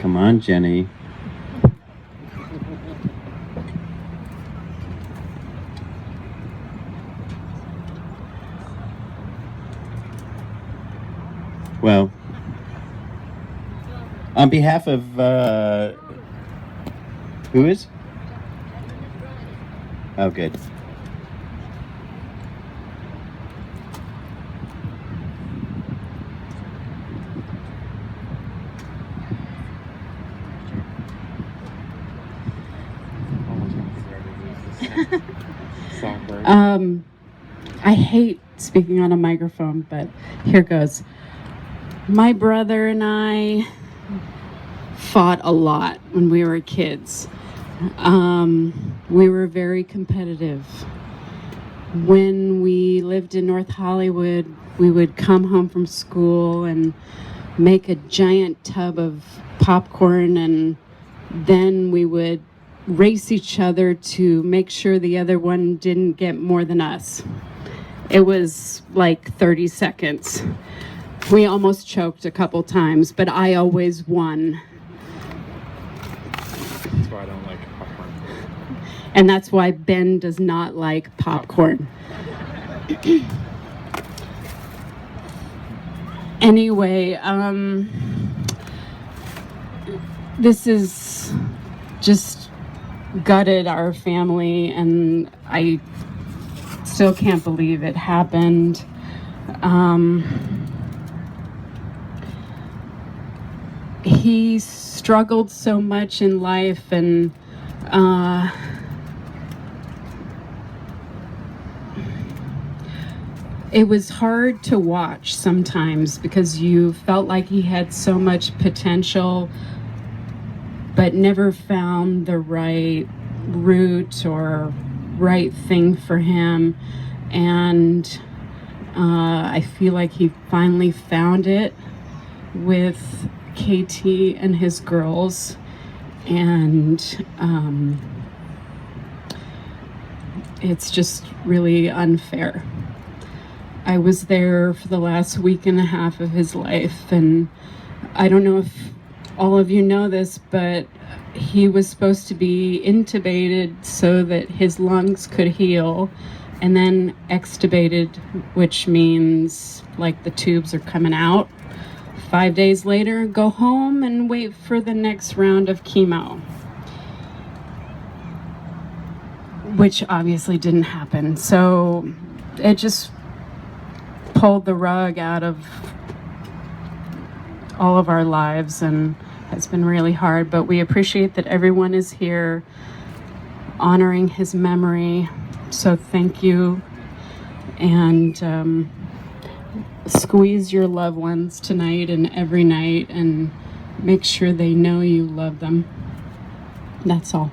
Come on, Jenny. Well, on behalf of who is? Oh, good. I hate speaking on a microphone, but here goes. My brother and I fought a lot when we were kids. We were very competitive. When we lived in North Hollywood, we would come home from school and make a giant tub of popcorn, and then we would race each other to make sure the other one didn't get more than us. It was like 30 seconds. We almost choked a couple times, but I always won. That's why I don't like popcorn. And that's why Ben does not like popcorn. Anyway, this is just gutted our family, and I still can't believe it happened. He struggled so much in life, and it was hard to watch sometimes because you felt like he had so much potential but never found the right route or right thing for him. And I feel like he finally found it with KT and his girls. And it's just really unfair. I was there for the last week and a half of his life, and I don't know if all of you know this, but he was supposed to be intubated so that his lungs could heal, and then extubated, which means like the tubes are coming out. 5 days later, go home and wait for the next round of chemo, which obviously didn't happen. So it just pulled the rug out of all of our lives, and it's been really hard, but we appreciate that everyone is here honoring his memory. So thank you, and squeeze your loved ones tonight and every night, and make sure they know you love them. That's all.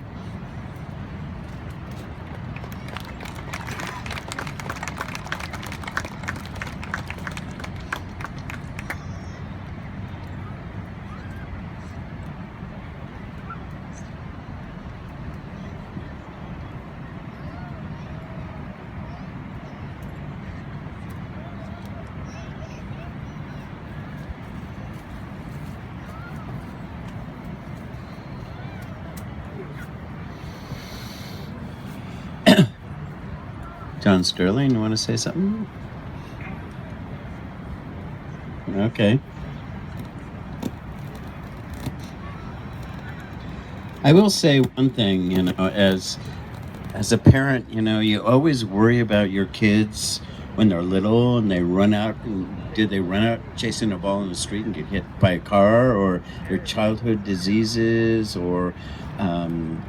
John Sterling, you want to say something? Okay. I will say one thing, as a parent, you always worry about your kids when they're little and they run out. Did they run out chasing a ball in the street and get hit by a car, or their childhood diseases, or in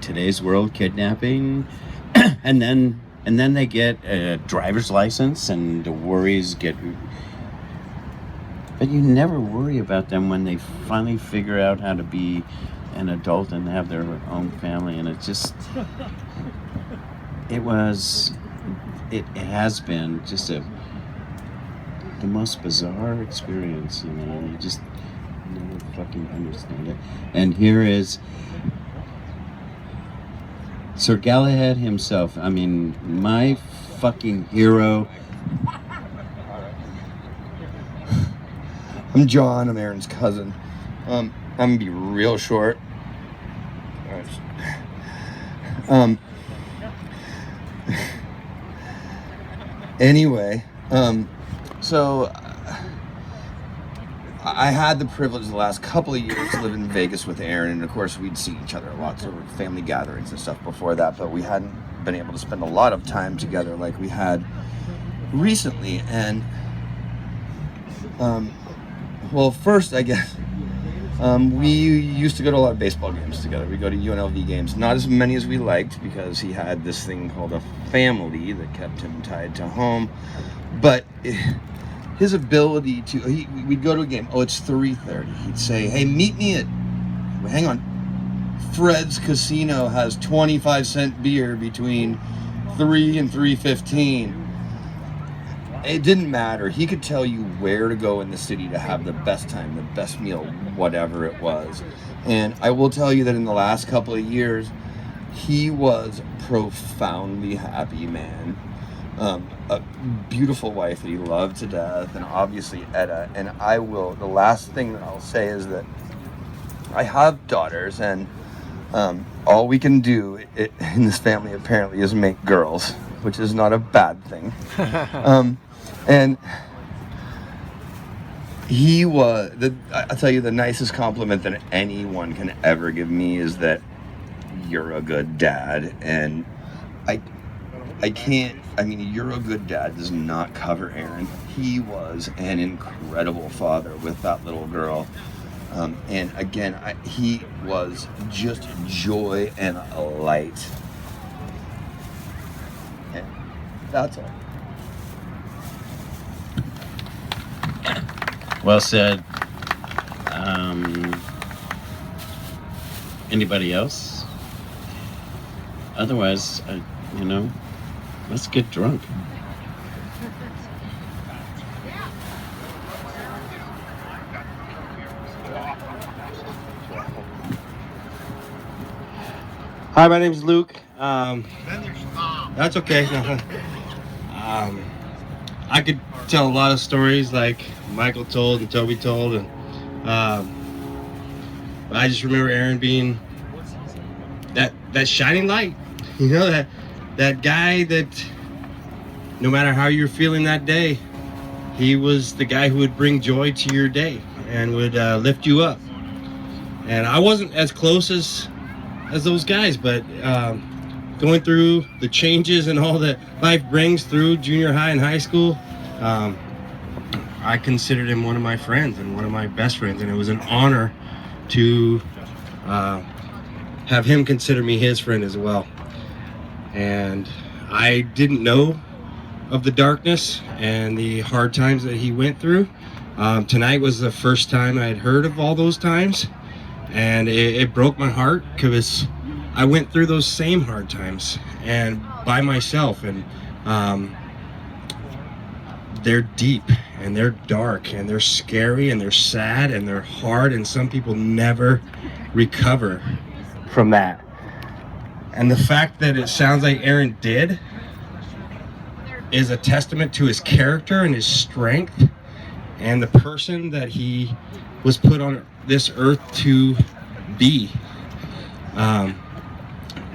today's world, kidnapping, and then they get a driver's license and the worries get. But you never worry about them when they finally figure out how to be an adult and have their own family. And it has been just the most bizarre experience, you just never fucking understand it. And here is Sir Galahad himself. I mean, my fucking hero. I'm John. I'm Aaron's cousin. I'm gonna be real short. Anyway, so I had the privilege the last couple of years to live in Vegas with Aaron, and of course we'd see each other a lot, so family gatherings and stuff before that, but we hadn't been able to spend a lot of time together like we had recently. And well, first, I guess, we used to go to a lot of baseball games together. We go to UNLV games, not as many as we liked because he had this thing called a family that kept him tied to home. But his ability to, we'd go to a game, oh, it's 3:30. He'd say, hey, meet me at, hang on, Fred's Casino has 25-cent beer between 3 and 3:15. It didn't matter. He could tell you where to go in the city to have the best time, the best meal, whatever it was. And I will tell you that in the last couple of years, he was a profoundly happy man. A beautiful wife that he loved to death, and obviously Etta. And the last thing that I'll say is that I have daughters, and all we can do in this family apparently is make girls, which is not a bad thing. And he was, I'll tell you, the nicest compliment that anyone can ever give me is that you're a good dad. And I can't, I mean, you're a good dad does not cover Aaron. He was an incredible father with that little girl. And again, he was just joy and a light. And that's all. Well said. Anybody else? Otherwise, let's get drunk. Hi, my name's Luke. That's okay. I could tell a lot of stories like Michael told and Toby told, and but I just remember Aaron being that shining light. That guy that no matter how you're feeling that day, he was the guy who would bring joy to your day and would lift you up. And I wasn't as close as those guys, but going through the changes and all that life brings through junior high and high school, I considered him one of my friends and one of my best friends, and it was an honor to have him consider me his friend as well. And I didn't know of the darkness and the hard times that he went through. Tonight was the first time I had heard of all those times, and it broke my heart because I went through those same hard times and by myself, and they're deep and they're dark and they're scary and they're sad and they're hard, and some people never recover from that. And the fact that it sounds like Aaron did is a testament to his character and his strength and the person that he was put on this earth to be.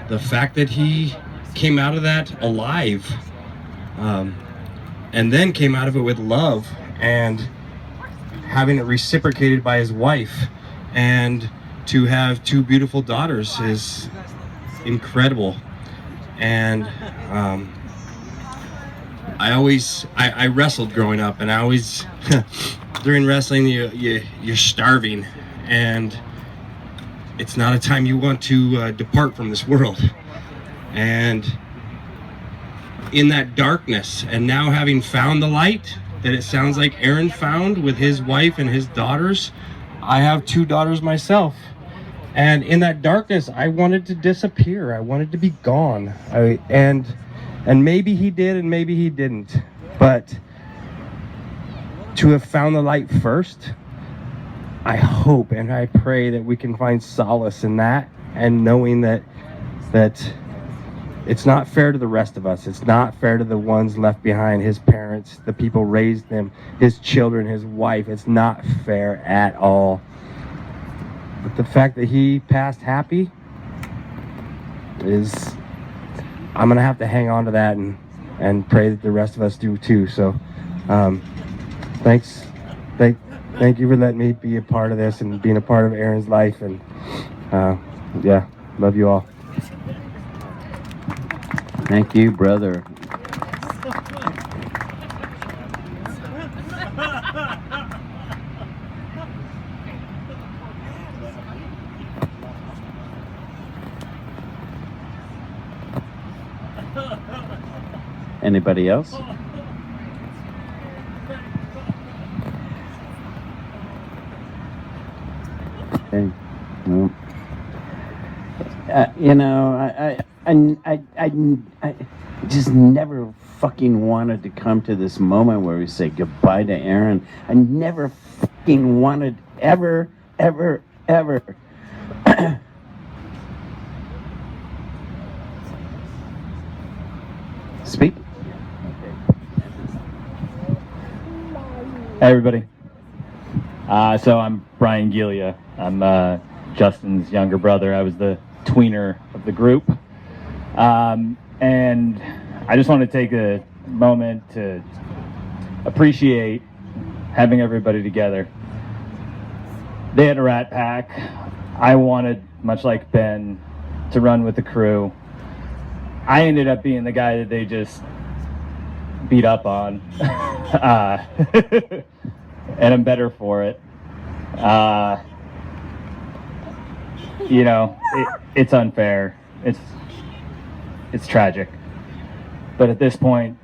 The fact that he came out of that alive, and then came out of it with love and having it reciprocated by his wife, and to have two beautiful daughters is incredible. And I wrestled growing up, and I always during wrestling you're starving, and it's not a time you want to depart from this world. And in that darkness, and now having found the light that it sounds like Aaron found with his wife and his daughters, I have two daughters myself. And in that darkness, I wanted to disappear. I wanted to be gone. And maybe he did, and maybe he didn't. But to have found the light first, I hope and I pray that we can find solace in that, and knowing that it's not fair to the rest of us. It's not fair to the ones left behind, his parents, the people raised him, his children, his wife. It's not fair at all. But the fact that he passed happy is, I'm gonna have to hang on to that and pray that the rest of us do too. So thank you for letting me be a part of this and being a part of Aaron's life. And yeah, love you all. Thank you, brother. Anybody else? Okay. Well, you know, I just never fucking wanted to come to this moment where we say goodbye to Aaron. I never fucking wanted ever. Speak. Hey everybody. So I'm Brian Gilia. I'm Justin's younger brother. I was the tweener of the group. And I just want to take a moment to appreciate having everybody together. They had a Rat Pack. I wanted, much like Ben, to run with the crew. I ended up being the guy that they just beat up on. And I'm better for it. You know, it's unfair. It's tragic. But at this point,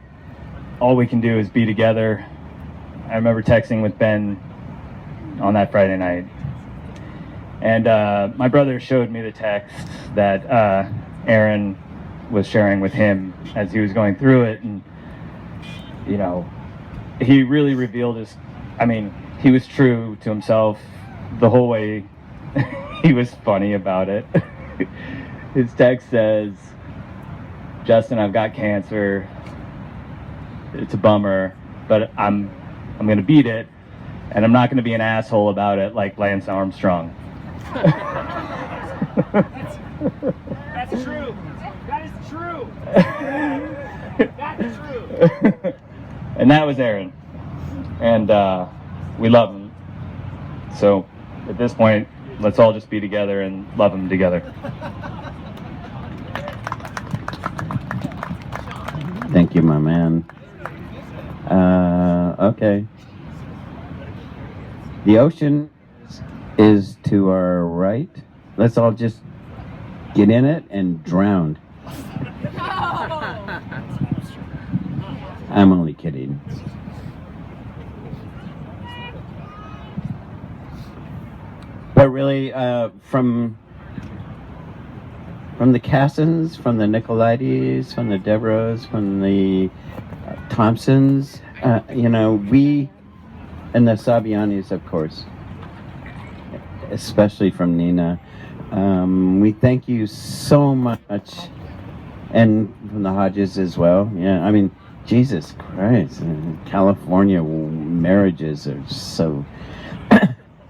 all we can do is be together. I remember texting with Ben on that Friday night. And my brother showed me the text that Aaron was sharing with him as he was going through it. And, you know, he really revealed he was true to himself the whole way. He was funny about it. His text says, "Justin, I've got cancer. It's a bummer, but I'm going to beat it, and I'm not going to be an asshole about it like Lance Armstrong." That's true. That is true. That is true. And that was Aaron. And we love him. So at this point, let's all just be together and love him together. Thank you, my man. Okay. The ocean is to our right. Let's all just get in it and drown. I'm only kidding. But really, from the Cassins, from the Nicolaides, from the Devereaux, from the Thompsons, you know, we, and the Sabianis, of course, especially from Nina, we thank you so much, and from the Hodges as well. Yeah, I mean, Jesus Christ, California marriages are so...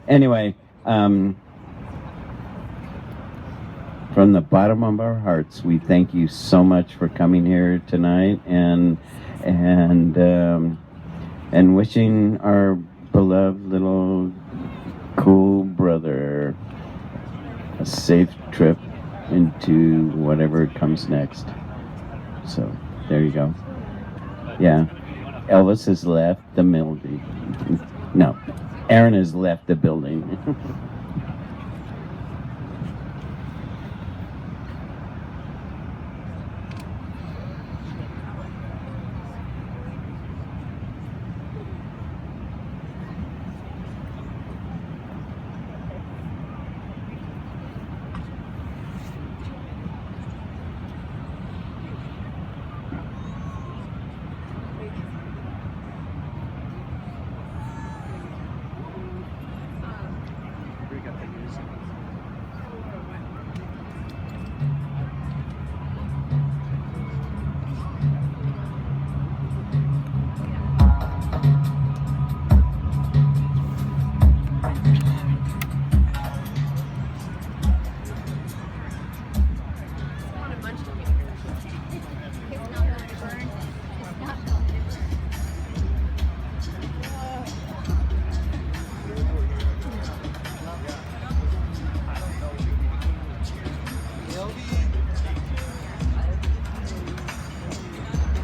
Anyway, from the bottom of our hearts, we thank you so much for coming here tonight and wishing our beloved little cool brother a safe trip into whatever comes next. So there you go. Yeah, Elvis has left the building. No, Aaron has left the building.